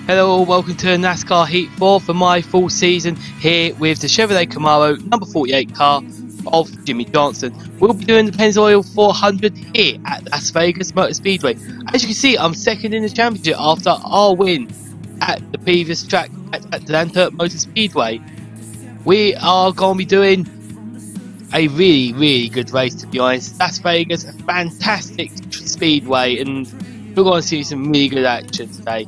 Hello, welcome to NASCAR Heat 4 for my full season here with the Chevrolet Camaro number 48 car of Jimmie Johnson. We'll be doing the Pennzoil 400 here at Las Vegas Motor Speedway. As you can see, I'm second in the championship after our win at the previous track at Atlanta Motor Speedway. We are going to be doing a really good race, to be honest. Las Vegas, a fantastic speedway, and we're going to see some really good action today.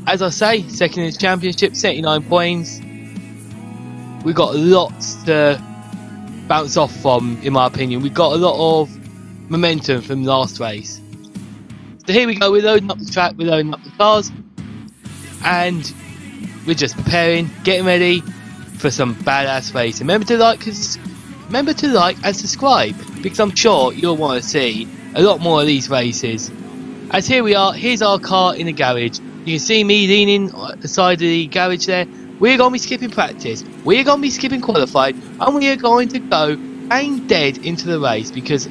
As I say, second in the championship, 79 points. We've got lots to bounce off from, in my opinion. We've got a lot of momentum from last race. So here we go, we're loading up the track, we're loading up the cars, and we're just preparing, getting ready for some badass racing. Remember to like and subscribe, because I'm sure you'll want to see a lot more of these races. As here we are, here's our car in the garage. You can see me leaning on the side of the garage there. We're going to be skipping practice, we're going to be skipping qualified, and we are going to go bang dead into the race, because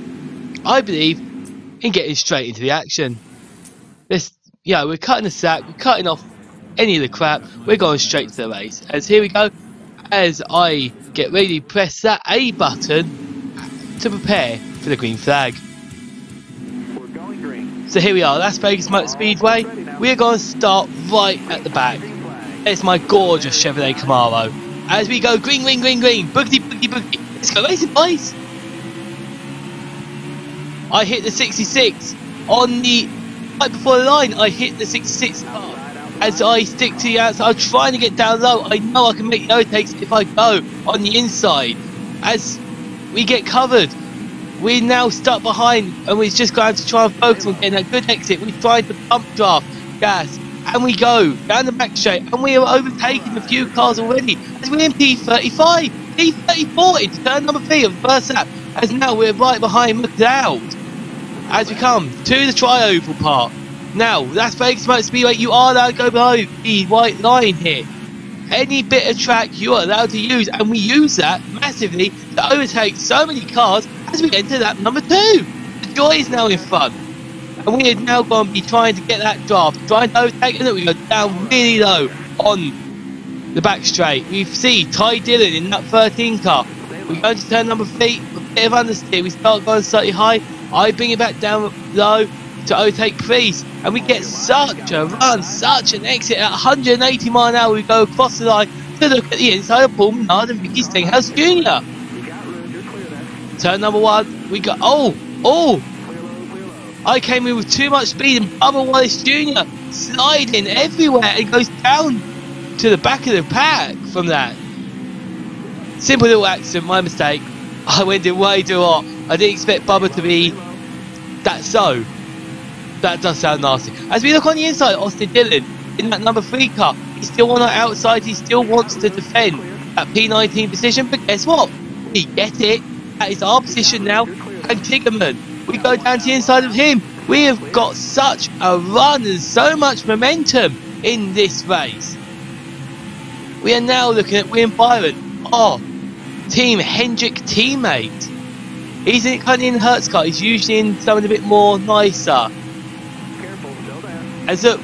I believe in getting straight into the action. We're cutting the sack, we're cutting off any of the crap, we're going straight to the race. As here we go, as I get ready to press that A button to prepare for the green flag. So here we are, Las Vegas Motor Speedway. We're going to start right at the back. There's my gorgeous Chevrolet Camaro. As we go green, boogity, boogity. Let's go racing, boys. I hit the 66 on the right before the line. I hit the 66 car. As I stick to the outside, I'm trying to get down low. I know I can make the overtakes if I go on the inside. As we get covered, we're now stuck behind, and we're just going to try and focus on getting a good exit. We're trying to pump draft gas, and we go down the back straight, and we are overtaking a few cars already. As we're in P35, P34 into turn number 3 of the first lap. As now we're right behind McLeod. As we come to the tri-oval part. Now, Las Vegas Motor Speedway, you are allowed to go below the white line here. Any bit of track you are allowed to use, and we use that massively to overtake so many cars as we enter lap number 2. The joy is now in front, and we are now going to be trying to get that draft, trying to overtake, and we go down really low on the back straight. We see Ty Dillon in that 13 car. We go to turn number 3, a bit of understeer, we start going slightly high. I bring it back down low to overtake Priest, and we get such a run, such an exit at 180 miles an hour. We go across the line to look at the inside of Paul Menard and Ricky Stenhouse Jr. Turn number 1, we go, I came in with too much speed, and Bubba Wallace Jr. sliding everywhere and goes down to the back of the pack from that. Simple little accident, my mistake. I went in way too hot. I didn't expect Bubba to be that slow. That does sound nasty. As we look on the inside, Austin Dillon in that number 3 car. He's still on our outside. He still wants to defend that P19 position. But guess what? We get it. That is our position now. And Tiggerman, we go down to the inside of him. We have got such a run and so much momentum in this race. We are now looking at William Byron, our Team Hendrick teammate. He's currently in Hertz car. He's usually in something a bit more nicer. As look,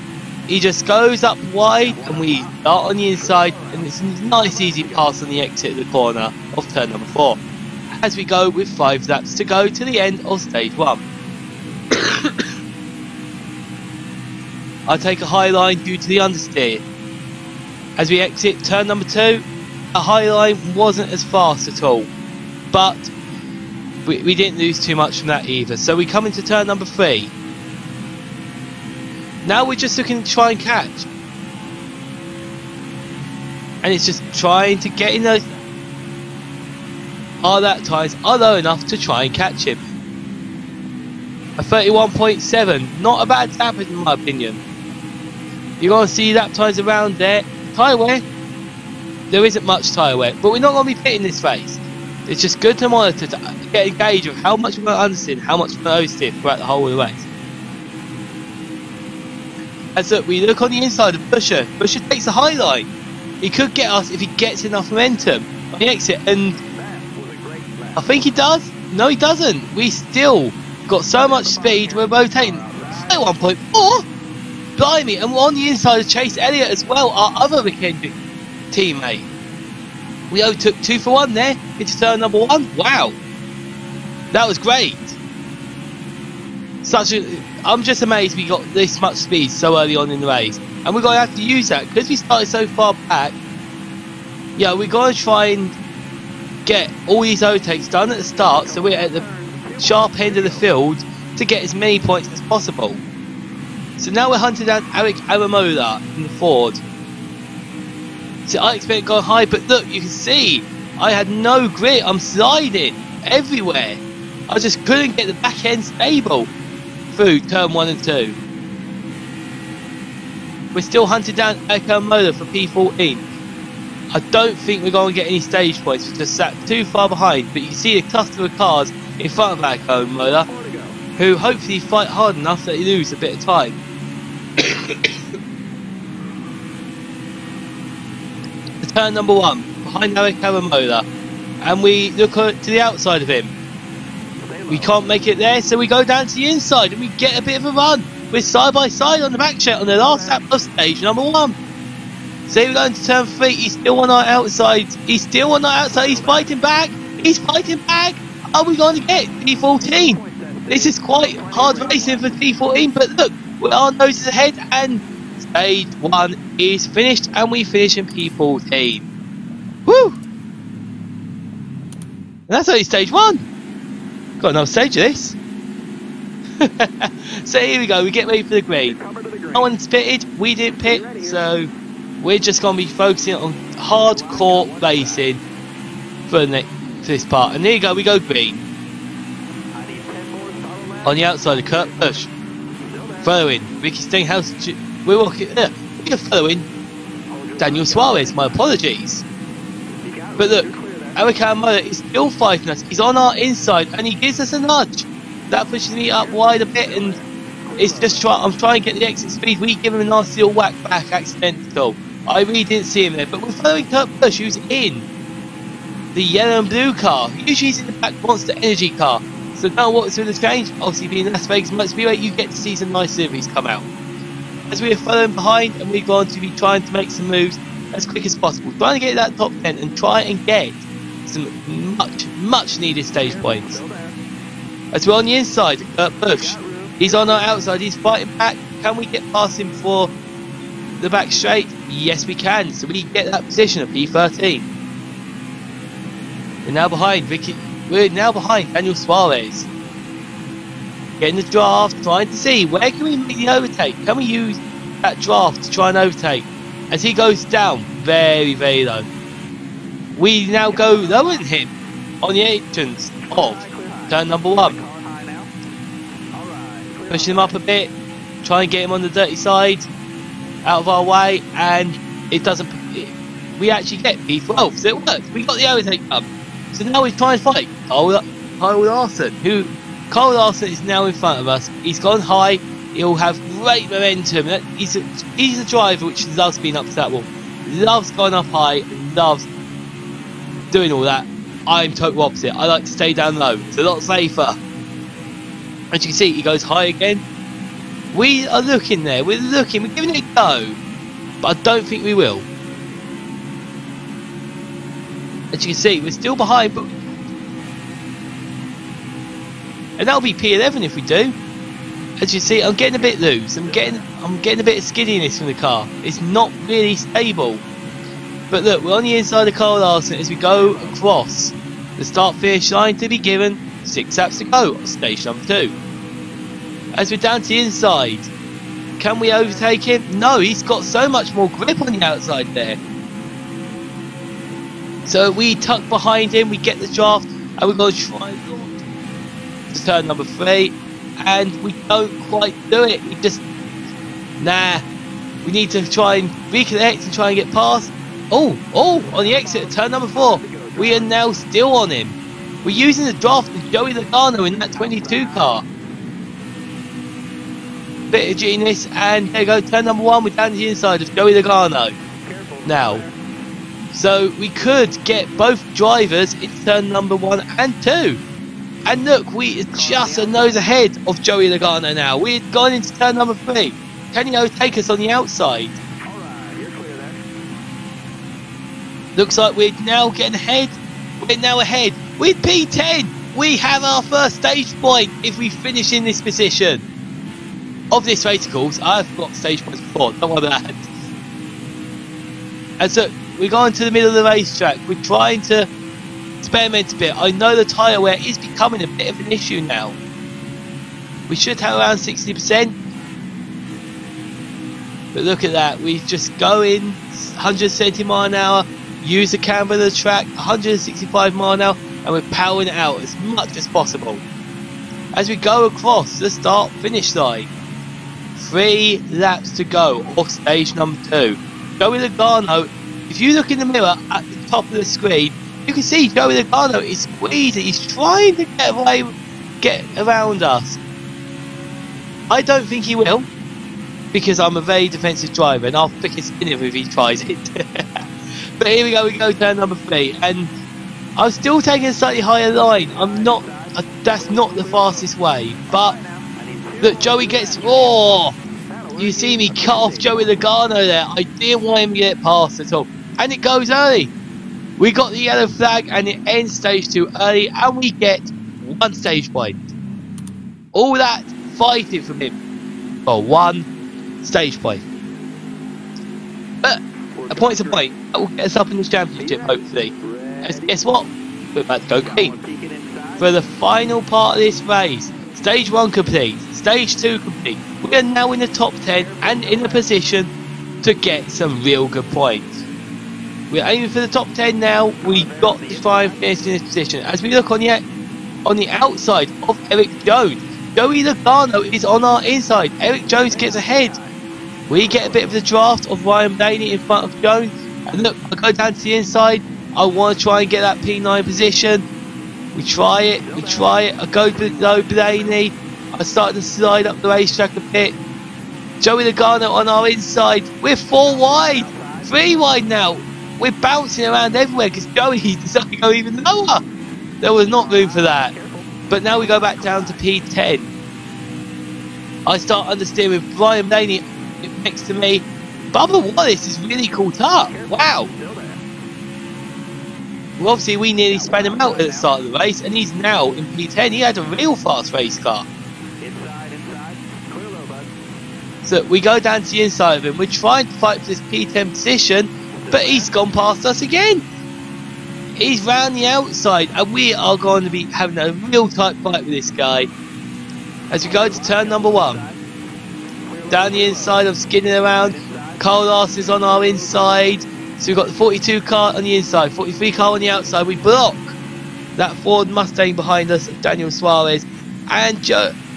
he just goes up wide, and we start on the inside, and it's a nice easy pass on the exit of the corner of turn number 4. As we go with 5 laps to go to the end of stage 1. I take a high line due to the understeer. As we exit turn number 2, a high line wasn't as fast at all, but we didn't lose too much from that either. So we come into turn number 3. Now we're just looking to try and catch, and it's just trying to get in those. Our lap times are low enough to try and catch him. A 31.7, not a bad lap in my opinion. You're going to see lap times around there. Tyre wear, there isn't much tyre wear, but we're not going to be pitting this race. It's just good to monitor to get a gauge of how much we're going to understeer, how much we're going to oversteer throughout the whole of the race. As look, we look on the inside of Busher. Busher takes a high line. He could get us if he gets enough momentum on the exit, and I think he does. No, he doesn't. We still got so much speed. We're rotating 1.4. blimey, and we're on the inside of Chase Elliott as well, our other McKendrick teammate. We overtook 2 for 1 there into turn number 1. Wow, that was great. I'm just amazed we got this much speed so early on in the race, and we're going to have to use that because we started so far back. Yeah, we're going to try and get all these overtakes done at the start, so we're at the sharp end of the field to get as many points as possible. So now we're hunting down Eric Aramola in the Ford. So I expect to go high, but look, you can see I had no grip. I'm sliding everywhere. I just couldn't get the back end stable through turn 1 and 2. We're still hunting down Eric Aramola for P14. I don't think we're going to get any stage points. We're just sat too far behind, but you see a cluster of cars in front of Eric Aramola, who hopefully fight hard enough that they lose a bit of time. Turn number 1 behind Eric Aramola, and we look to the outside of him. We can't make it there, so we go down to the inside and we get a bit of a run. We're side by side on the back straight on the last lap of stage number 1. So we're going to turn 3. He's still on our outside. He's still on our outside. He's fighting back. He's fighting back. Are we going to get P14? This is quite hard racing for P14, but look, we're our noses ahead, and stage 1 is finished, and we finish in P14. Woo! And that's only stage 1. Got another stage of this. So here we go, we get ready for the green. No one's pitted, we didn't pit, so we're just going to be focusing on hardcore racing for this part. And here you go, we go green. On the outside of Kurt Busch. Following Ricky Stenhouse, we're following Daniel Suarez, my apologies. But look, Eric Aramola is still fighting us. He's on our inside and he gives us a nudge. That pushes me up wide a bit, and it's just I'm trying to get the exit speed. We give him a nice little whack back accidental. I really didn't see him there, but we're following Kurt Busch, who's in the yellow and blue car. Usually he's in the back Monster Energy car. So now what's going to change? Obviously being Las Vegas Motor Speedway, you get to see some nice liveries come out. As we are following behind, and we're going to be trying to make some moves as quick as possible. Trying to get that top 10 and try and get some much needed stage points. As we're on the inside, Kurt Busch, he's on our outside, he's fighting back. Can we get past him for the back straight? Yes we can, so we get that position of P13. We're now behind Daniel Suarez. Getting the draft, trying to see where can we make the overtake. Can we use that draft to try and overtake? As he goes down very, very low. We now go lower than him on the entrance of turn number 1. Pushing him up a bit, try and get him on the dirty side, out of our way, and it doesn't. We actually get P12, so it works. We got the overtake up. So now we try and fight Kyle Larson, Kyle Larson is now in front of us. He's gone high. He'll have great momentum. He's a driver which loves being up to that wall, loves going up high, loves doing all that. I'm total opposite. I like to stay down low. It's a lot safer. As you can see, he goes high again. We are looking there. We're giving it a go, but I don't think we will. As you can see, we're still behind, but and that'll be P11 if we do. As you see, I'm getting a bit loose. I'm getting a bit of skiddiness from the car. It's not really stable. But look, we're on the inside of Kyle Larson as we go across the start-finish line to be given 6 laps to go on stage number 2. As we're down to the inside, can we overtake him? No, he's got so much more grip on the outside there. So we tuck behind him, we get the draft, and we're going to try to turn number 3, and we don't quite do it. We just, we need to try and reconnect and try and get past. On the exit of turn number 4, we are now still on him. We're using the draft of Joey Logano in that 22 car. Bit of genius, and there you go, turn number 1, we're down to the inside of Joey Logano now. So we could get both drivers in turn number 1 and 2. And look, we are just a nose ahead of Joey Logano now. We've gone into turn number 3. Can he overtake us on the outside? Looks like we're now getting ahead. We're now ahead with P10. We have our first stage point if we finish in this position of this race course. I've got stage points before, don't worry about that. And so we're going to the middle of the racetrack. We're trying to experiment a bit. I know the tyre wear is becoming a bit of an issue now. We should have around 60%. But look at that. We just go in 170 mile an hour, use the camber of the track, 165 mile an hour, and we're powering it out as much as possible. As we go across the start finish line, 3 laps to go off stage number 2. Joey Logano, if you look in the mirror at the top of the screen, you can see Joey Logano is squeezing. He's trying to get around us. I don't think he will, because I'm a very defensive driver and I'll pick his spin if he tries it. But here we go turn number 3, and I'm still taking a slightly higher line. I'm not, that's not the fastest way, but look, Joey gets, oh, you see me cut off Joey Logano there. I didn't want him to get past at all, and it goes early. We got the yellow flag and it ends stage 2 early, and we get 1 stage point. All that fighting from him for 1 stage point. But a point's a point. That will get us up in the championship, hopefully. And guess what? We're about to go green. For the final part of this race, stage 1 complete, stage 2 complete. We are now in the top 10 and in a position to get some real good points. We're aiming for the top 10 now. We've got to try and finish in this position. As we look on the outside of Eric Jones, Joey Logano is on our inside. Eric Jones gets ahead. We get a bit of the draft of Ryan Blaney in front of Jones. And look, I go down to the inside. I want to try and get that P9 position. We try it. I go below Blaney. I start to slide up the racetrack a bit. Joey Logano on our inside. We're 4 wide. 3 wide now. We're bouncing around everywhere because Joey decided to go even lower. There was not room for that. But now we go back down to P10. I start understeering with Brian Blaney next to me. Bubba Wallace is really caught up. Wow. Well, obviously we nearly span him out at the start of the race, and he's now in P10. He had a real fast race car. So we go down to the inside of him. We're trying to fight for this P10 position, but he's gone past us again. He's round the outside, and we are going to be having a real tight fight with this guy. As we go to turn number 1. Down the inside, I'm skinning around. Carl Larson is on our inside. So we've got the 42 car on the inside, 43 car on the outside. We block that Ford Mustang behind us, Daniel Suarez. And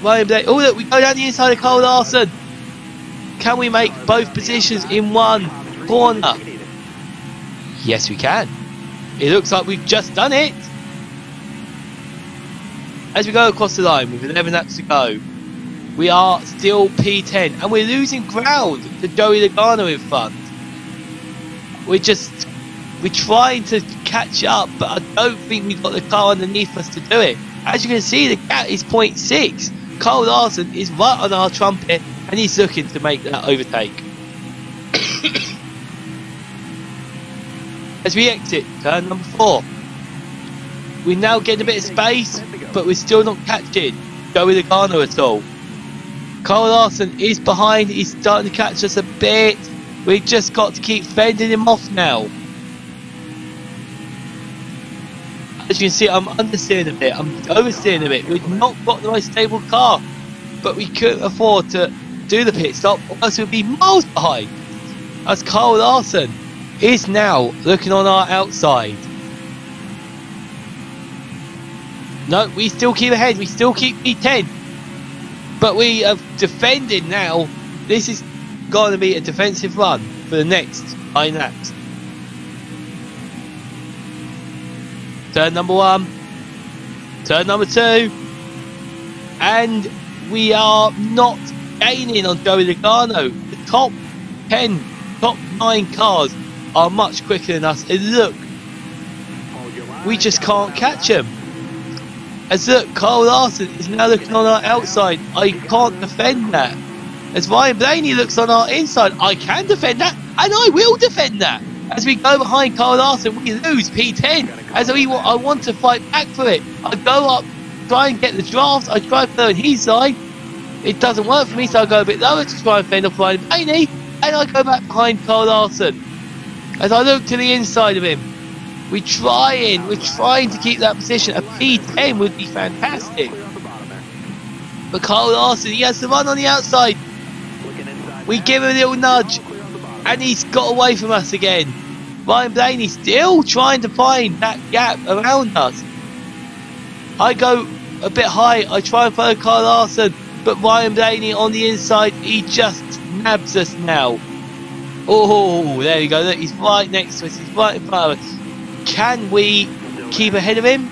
Ryan Blake. Oh look, we go down the inside of Carl Larson. Can we make both positions in 1 corner? Yes, we can. It looks like we've just done it. As we go across the line with 11 laps to go, we are still P10 and we're losing ground to Joey Logano in front. We're trying to catch up, but I don't think we've got the car underneath us to do it. As you can see, the gap is 0.6. Carl Larson is right on our trumpet and he's looking to make that overtake. As we exit turn number 4, we're now getting a bit of space, but we're still not catching Joey Logano at all. Carl Larson is behind, he's starting to catch us a bit. We've just got to keep fending him off now. As you can see, I'm understeering a bit, I'm oversteering a bit. We've not got the most stable car, but we couldn't afford to do the pit stop, or else we'd be miles behind. As Carl Larson is now looking on our outside. No, we still keep ahead, we still keep P10. But we are defending now. This is going to be a defensive run for the next 9 laps. Turn number 1. Turn number 2. And we are not gaining on Joey Logano. The top 10, top 9 cars are much quicker than us. And look, we just can't catch him. As look, Carl Larson is now looking on our outside. I can't defend that. as Ryan Blaney looks on our inside. I can defend that, and I will defend that. As we go behind Kyle Larson, we lose P10. As I want to fight back for it. I go up, try and get the draft. I try to throw on his side. It doesn't work for me, so I go a bit lower to try and fend off Ryan Blaney, and I go back behind Kyle Larson. As I look to the inside of him, we're trying to keep that position. A P10 would be fantastic. But Kyle Larson, he has to run on the outside. We give him a little nudge, and he's got away from us again. Ryan Blaney still trying to find that gap around us. I go a bit high, I try and follow Kyle Larson, but Ryan Blaney on the inside, he just nabs us now. Oh, there you go, look, he's right next to us, he's right in front of us. Can we keep ahead of him?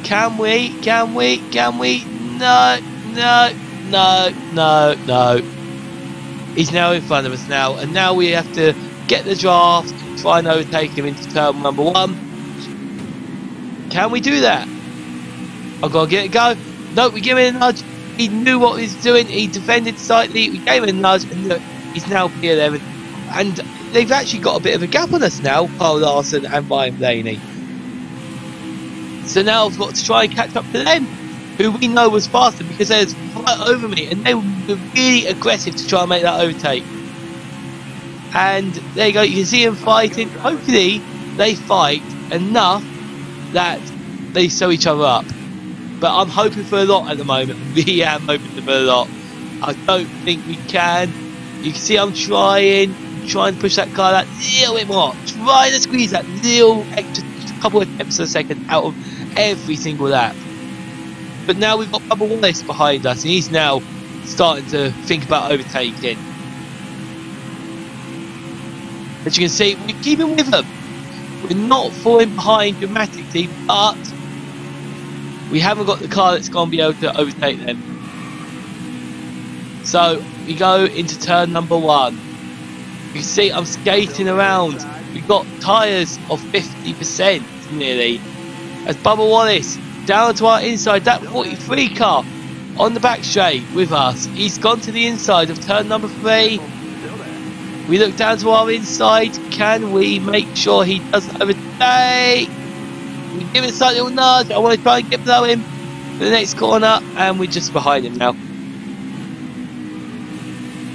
Can we? No. He's now in front of us now, and now we have to get the draft, try and overtake him into turn number 1. Can we do that? I've got to get it go. No, we give him a nudge. He knew what he was doing. He defended slightly. We gave him a nudge, and look, he's now P11. And they've actually got a bit of a gap on us now, Kyle Larson and Ryan Blaney. So now I've got to try and catch up to them, who we know was faster because they was right over me, and they were really aggressive to try and make that overtake. And there you go, you can see them fighting. Hopefully they fight enough that they sew each other up. But I'm hoping for a lot at the moment. Really am hoping for a lot. I don't think we can. You can see I'm trying to push that car that little bit more. Trying to squeeze that little extra couple of tenths of a second out of every single lap. But now we've got Bubba Wallace behind us, and he's now starting to think about overtaking. As you can see, we're keeping with them. We're not falling behind dramatically, but we haven't got the car that's going to be able to overtake them. So we go into turn number 1. You can see I'm skating around. We've got tyres of 50% nearly. As Bubba Wallace down to our inside, that 43 car on the back straight with us. He's gone to the inside of turn number 3. We look down to our inside. Can we make sure he doesn't overtake? We give it a slight little nudge. I want to try and get below him for the next corner, and we're just behind him now.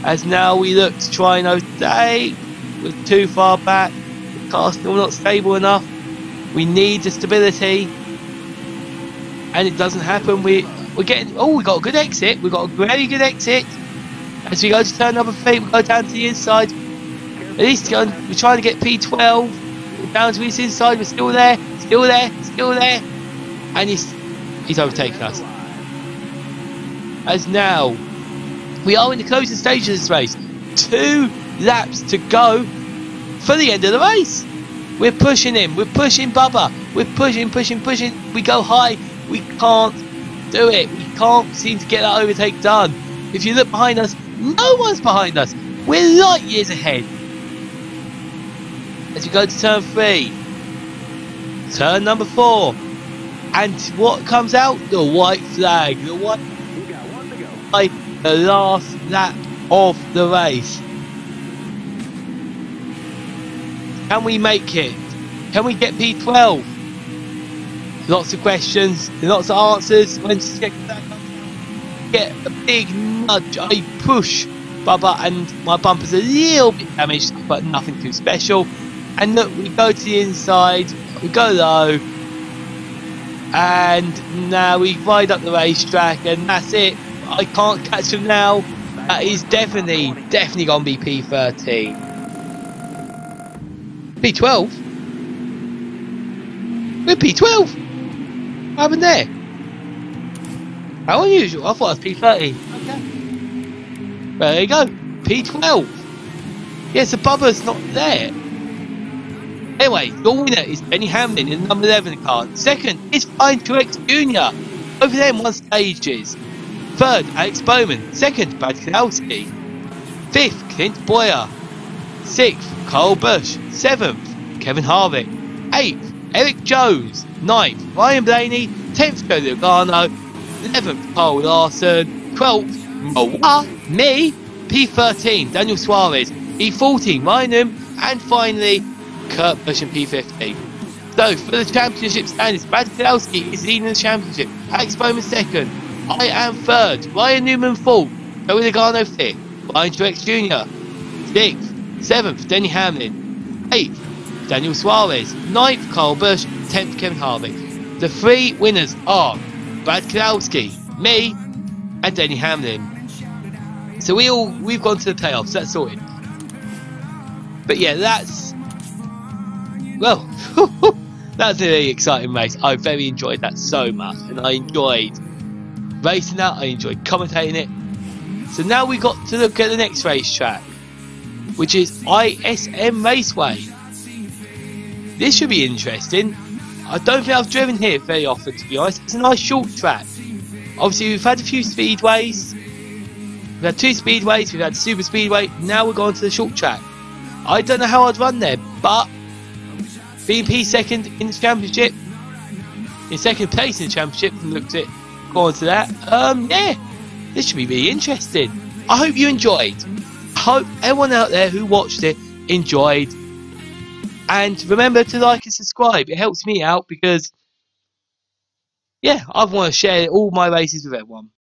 As now we look to try and overtake. We're too far back. The car's still not stable enough. We need the stability, and it doesn't happen. We're getting. Oh, we got a good exit. We got a very good exit. As we go to turn number 3, we go down to the inside. At least we're trying to get P12. We're down to his inside. We're still there, and he's overtaken us. As now we are in the closing stage of this race. 2 laps to go for the end of the race. We're pushing him. We're pushing Bubba. We're pushing. We go high. We can't do it. We can't seem to get that overtake done. If you look behind us, no one's behind us. We're light years ahead. As we go to turn 3, turn number 4, and what comes out? The white flag. The white flag. The last lap of the race. Can we make it? Can we get P12? Lots of questions, lots of answers. When get a big nudge, I push Bubba, and my bumper's a little bit damaged, but nothing too special. And look, we go to the inside, we go low, and now we ride up the racetrack, and that's it. I can't catch him now. That is definitely going to be P13. P12? We're P12! What happened there? How unusual. I thought it was P13. Okay. There you go. P12. Yes, the Bubba's not there. Anyway, your winner is Benny Hamlin in the number 11 car. Second is Ryan Truex Jr. Over them 1 stages. Third, Alex Bowman. Second, Brad Keselowski. 5th, Clint Boyer. 6th, Kyle Busch. 7th, Kevin Harvick. 8th, Eric Jones. 9th, Ryan Blaney. 10th, Joey Logano. 11th, Kyle Larson. 12th, me. P13, Daniel Suarez. P14, Ryan, and finally, Kurt Busch in P15. So, for the championship standings, Brad Keselowski is leading the championship. Alex Bowman second. I am third. Ryan Newman fourth. Joey Logano fifth. Ryan Truex Jr. sixth. Seventh, Denny Hamlin. Eighth, Daniel Suarez. Ninth, Kyle Busch. 10th, Kevin Harvick. The three winners are Brad Keselowski, me, and Denny Hamlin. So we've gone to the playoffs. That's sorted. But yeah, that's that's a really exciting race. I very enjoyed that so much, and I enjoyed racing that. I enjoyed commentating it. So now we got to look at the next racetrack, which is ISM Raceway. This should be interesting. I don't think I've driven here very often, to be honest. It's a nice short track. Obviously, we've had a few speedways. We've had two speedways. We've had super speedway. Now we're going to the short track. I don't know how I'd run there, but BMP second in the championship, in second place in the championship, and looked at it, go on to that. Yeah, this should be really interesting. I hope you enjoyed. I hope everyone out there who watched it enjoyed. And remember to like and subscribe. It helps me out because, yeah, I want to share all my races with everyone.